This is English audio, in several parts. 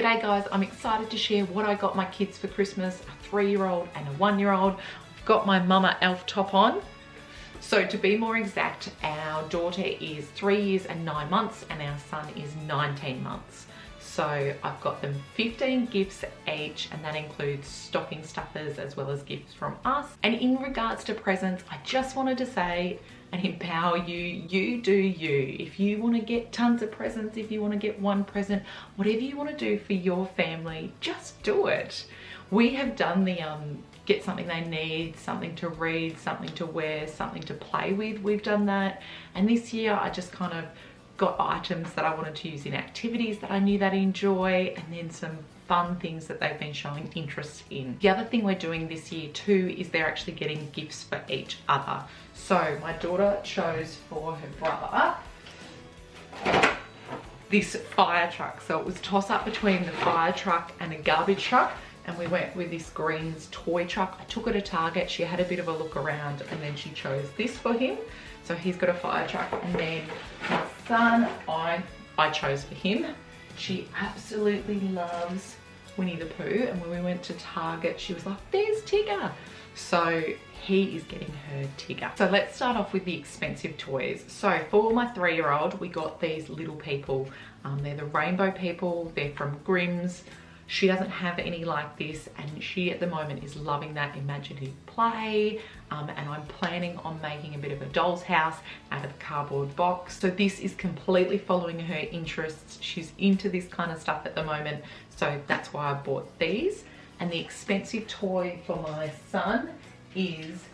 G'day guys, I'm excited to share what I got my kids for Christmas, a 3-year-old and a 1-year-old. I've got my Mama Elf top on. So to be more exact, our daughter is 3 years and 9 months and our son is 19 months. So I've got them 15 gifts each, and that includes stocking stuffers as well as gifts from us. And in regards to presents, I just wanted to say and empower you, you do you. If you want to get tons of presents, if you want to get one present, whatever you want to do for your family, just do it. We have done the get something they need, something to read, something to wear, something to play with. We've done that. And this year I just kind of got items that I wanted to use in activities that I knew they'd enjoy, and then some fun things that they've been showing interest in. The other thing we're doing this year too is they're actually getting gifts for each other. So my daughter chose for her brother this fire truck. So it was a toss up between the fire truck and a garbage truck, and we went with this Greens toy truck. I took her to Target, she had a bit of a look around, and then she chose this for him. So he's got a fire truck, and then my son, I chose for him. She absolutely loves Winnie the Pooh, and when we went to Target, she was like, there's Tigger. So he is getting her Tigger. So let's start off with the expensive toys. So for my 3-year-old, we got these little people. They're the rainbow people, they're from Grimm's. She doesn't have any like this, and she at the moment is loving that imaginative play, and I'm planning on making a bit of a doll's house out of a cardboard box. So this is completely following her interests. She's into this kind of stuff at the moment, so that's why I bought these. And the expensive toy for my son is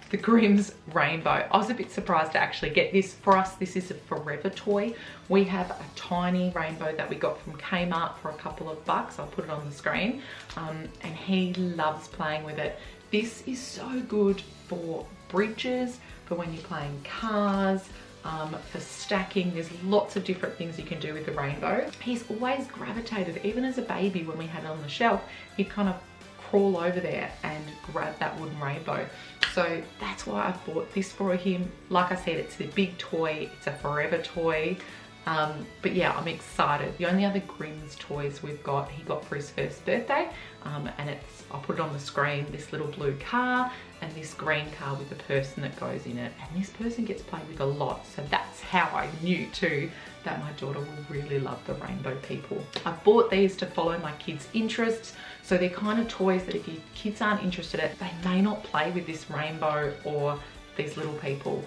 the Grimm's rainbow. I was a bit surprised to actually get this. For us, this is a forever toy. We have a tiny rainbow that we got from Kmart for a couple of bucks. I'll put it on the screen. And he loves playing with it. This is so good for bridges, for when you're playing cars, for stacking. There's lots of different things you can do with the rainbow. He's always gravitated, even as a baby when we had it on the shelf, he'd kind of crawl over there and grab that wooden rainbow. So that's why I bought this for him. Like I said, it's a big toy, it's a forever toy. But yeah, I'm excited. The only other Grimm's toys he got for his first birthday, and it's, I'll put it on the screen, this little blue car and this green car with the person that goes in it. And this person gets played with a lot. So that's how I knew too that my daughter will really love the rainbow people. I bought these to follow my kids' interests. So they're kind of toys that if your kids aren't interested in, they may not play with this rainbow or these little people.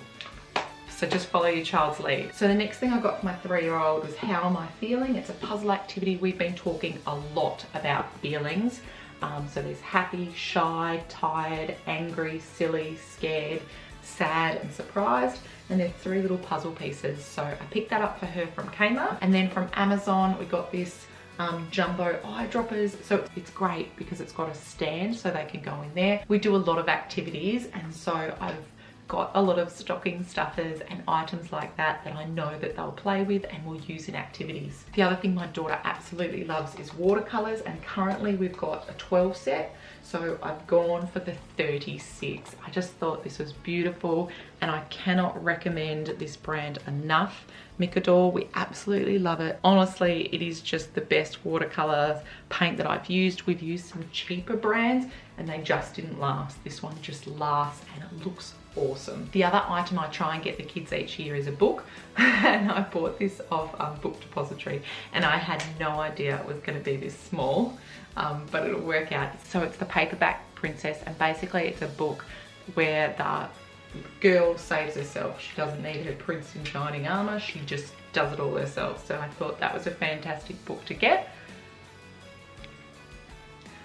So just follow your child's lead. So the next thing I got for my 3-year-old was How Am I Feeling? It's a puzzle activity. We've been talking a lot about feelings. So there's happy, shy, tired, angry, silly, scared, sad, and surprised. And they're 3 little puzzle pieces. So I picked that up for her from Kmart. And then from Amazon, we got this jumbo eyedroppers. So it's great because it's got a stand so they can go in there. We do a lot of activities, and so I've got a lot of stocking stuffers and items like that I know that they'll play with and will use in activities. The other thing my daughter absolutely loves is watercolors, and currently we've got a 12 set. So I've gone for the 36. I just thought this was beautiful, and I cannot recommend this brand enough. Micador, we absolutely love it. Honestly, it is just the best watercolor paint that I've used. We've used some cheaper brands and they just didn't last. This one just lasts and it looks awesome. The other item I try and get the kids each year is a book, and I bought this off Book Depository, and I had no idea it was going to be this small, but it'll work out. So it's the Paperback Princess, and basically it's a book where the girl saves herself. She doesn't need her prince in shining armor, she just does it all herself. So I thought that was a fantastic book to get.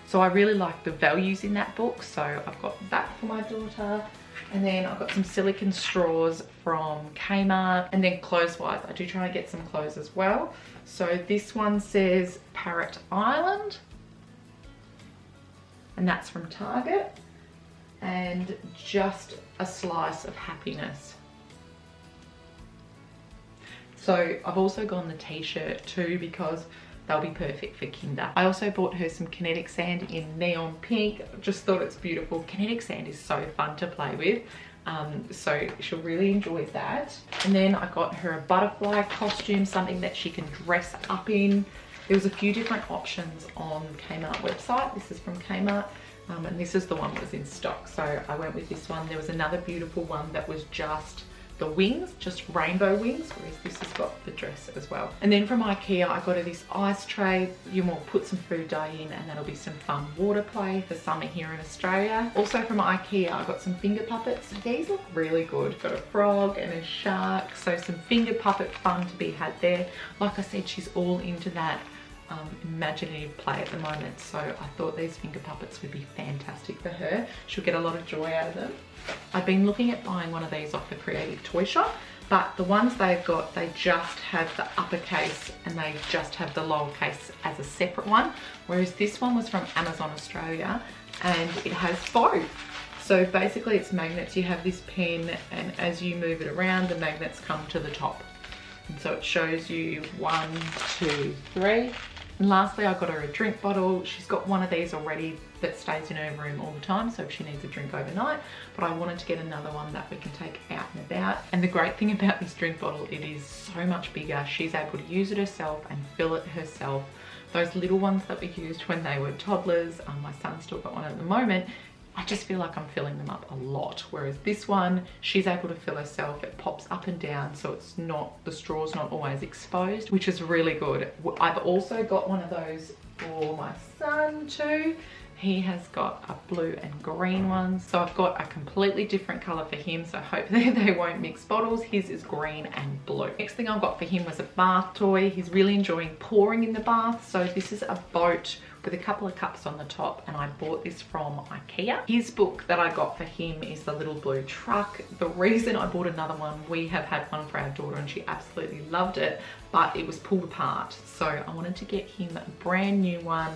So I really like the values in that book, so I've got that for my daughter. And then I've got some silicone straws from Kmart. And then clothes-wise, I do try and get some clothes as well. So this one says Parrot Island, and that's from Target. And just a slice of happiness. So I've also gone the t-shirt too because they'll be perfect for kinder. I also bought her some kinetic sand in neon pink. Just thought it's beautiful. Kinetic sand is so fun to play with. So she'll really enjoy that. And then I got her a butterfly costume, something that she can dress up in. There was a few different options on Kmart website. This is from Kmart. And this is the one that was in stock, so I went with this one. There was another beautiful one that was just the wings, just rainbow wings, whereas this has got the dress as well. And then from IKEA, I got her this ice tray. You will put some food dye in, and that'll be some fun water play for summer here in Australia. Also from IKEA, I got some finger puppets. These look really good. Got a frog and a shark, so some finger puppet fun to be had there. Like I said, she's all into that imaginative play at the moment, so I thought these finger puppets would be fantastic for her. She'll get a lot of joy out of them. I've been looking at buying one of these off the Creative Toy Shop, but the ones they've got, they just have the uppercase and they just have the lowercase as a separate one, whereas this one was from Amazon Australia and it has both. So basically it's magnets. You have this pen, and as you move it around, the magnets come to the top. And so it shows you 1, 2, 3. And lastly, I got her a drink bottle. She's got one of these already that stays in her room all the time, so if she needs a drink overnight, but I wanted to get another one that we can take out and about. And the great thing about this drink bottle, it is so much bigger. She's able to use it herself and fill it herself. Those little ones that we used when they were toddlers, my son's still got one at the moment, I just feel like I'm filling them up a lot. Whereas this one, she's able to fill herself. It pops up and down, so it's not, the straw's not always exposed, which is really good. I've also got one of those for my son too. He has got a blue and green one. So I've got a completely different color for him, so hopefully they won't mix bottles. His is green and blue. Next thing I got for him was a bath toy. He's really enjoying pouring in the bath. So this is a boat with a couple of cups on the top, and I bought this from IKEA. His book that I got for him is The Little Blue Truck. The reason I bought another one, we have had one for our daughter and she absolutely loved it, but it was pulled apart. So I wanted to get him a brand new one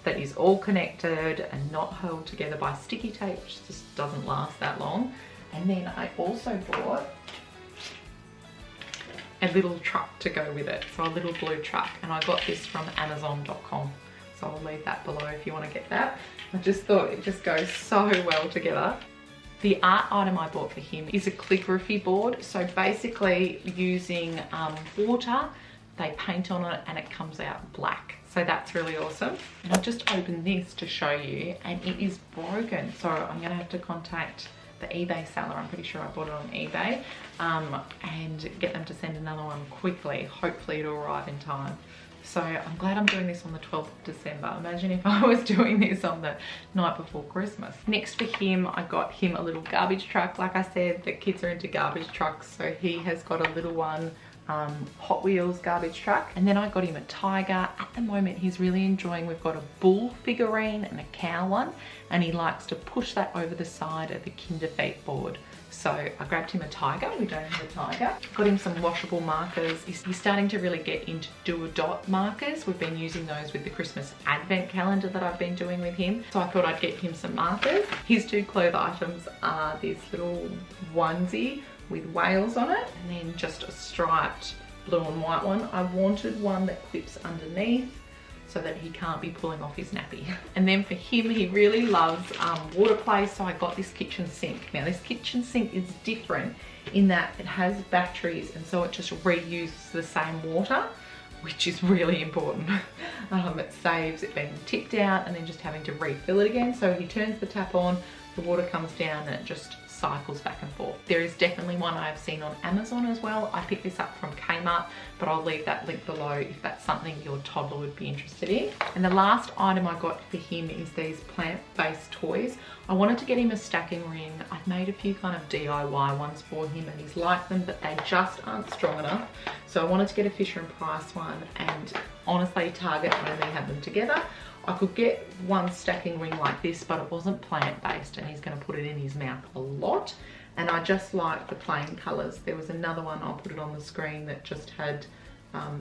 that is all connected and not held together by sticky tape, which just doesn't last that long. And then I also bought a little truck to go with it, so a little blue truck, and I got this from Amazon.com. So I'll leave that below if you want to get that. I just thought it just goes so well together. The art item I bought for him is a calligraphy board. So basically using water, they paint on it and it comes out black. So that's really awesome. And I've just opened this to show you, and it is broken. So I'm gonna have to contact the eBay seller. I'm pretty sure I bought it on eBay, and get them to send another one quickly. Hopefully it'll arrive in time. So I'm glad I'm doing this on the 12th of December. Imagine if I was doing this on the night before Christmas. Next for him, I got him a little garbage truck. Like I said, the kids are into garbage trucks, so he has got a little one, Hot Wheels garbage truck. And then I got him a tiger. At the moment, he's really enjoying, we've got a bull figurine and a cow one, and he likes to push that over the side of the Kinder Feet board. So I grabbed him a tiger. We don't have a tiger. Got him some washable markers. He's starting to really get into do-a-dot markers. We've been using those with the Christmas advent calendar that I've been doing with him. So I thought I'd get him some markers. His two clothes items are this little onesie with whales on it, and then just a striped blue and white one. I wanted one that clips underneath so that he can't be pulling off his nappy. And then for him, he really loves water play, so I got this kitchen sink. Now this kitchen sink is different in that it has batteries, and so it just reuses the same water, which is really important. It saves it being tipped out and then just having to refill it again. So he turns the tap on, the water comes down, and it just cycles back and forth. There is definitely one I've seen on Amazon as well. I picked this up from Kmart, but I'll leave that link below if that's something your toddler would be interested in. And the last item I got for him is these plant-based toys. I wanted to get him a stacking ring. I've made a few kind of DIY ones for him and he's liked them, but they just aren't strong enough. So I wanted to get a Fisher & Price one, and honestly, Target only had them together. I could get one stacking ring like this, but it wasn't plant-based, and he's going to put it in his mouth a lot. And I just like the plain colours. There was another one, I'll put it on the screen, that just had,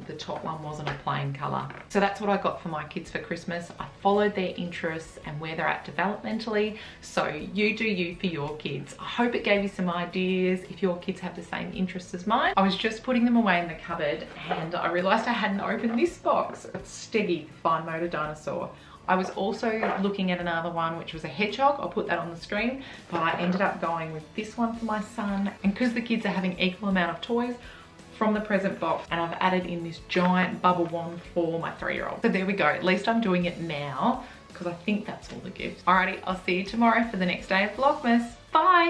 the top one wasn't a plain colour. So that's what I got for my kids for Christmas. I followed their interests and where they're at developmentally. So you do you for your kids. I hope it gave you some ideas if your kids have the same interests as mine. I was just putting them away in the cupboard and I realised I hadn't opened this box. It's Steggy, the Fine Motor Dinosaur. I was also looking at another one, which was a hedgehog. I'll put that on the screen, but I ended up going with this one for my son. And because the kids are having equal amount of toys, from the present box, and I've added in this giant bubble wand for my 3-year-old. So there we go. At least I'm doing it now because I think that's all the gifts. Alrighty, I'll see you tomorrow for the next day of Vlogmas. Bye.